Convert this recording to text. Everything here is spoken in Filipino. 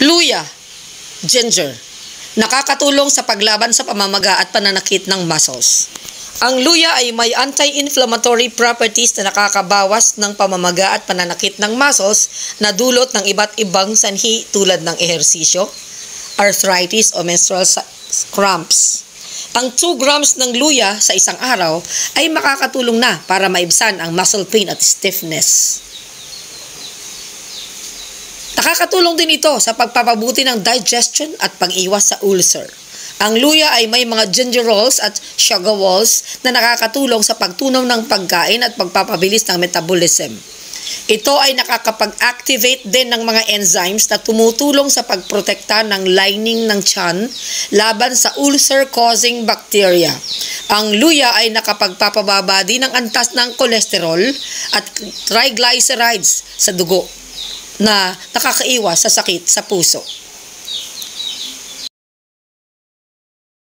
Luya, ginger, nakakatulong sa paglaban sa pamamaga at pananakit ng muscles. Ang luya ay may anti-inflammatory properties na nakakabawas ng pamamaga at pananakit ng muscles na dulot ng iba't ibang sanhi tulad ng ehersisyo, arthritis o menstrual cramps. Ang 2 grams ng luya sa isang araw ay makakatulong na para maibsan ang muscle pain at stiffness. Nakakatulong din ito sa pagpapabuti ng digestion at pag-iwas sa ulcer. Ang luya ay may mga gingerols at sugarwols na nakakatulong sa pagtunaw ng pagkain at pagpapabilis ng metabolism. Ito ay nakakapag-activate din ng mga enzymes na tumutulong sa pagprotekta ng lining ng tiyan laban sa ulcer-causing bacteria. Ang luya ay nakapagpapababa din ng antas ng kolesterol at triglycerides sa dugo na nakakaiwas sa sakit sa puso.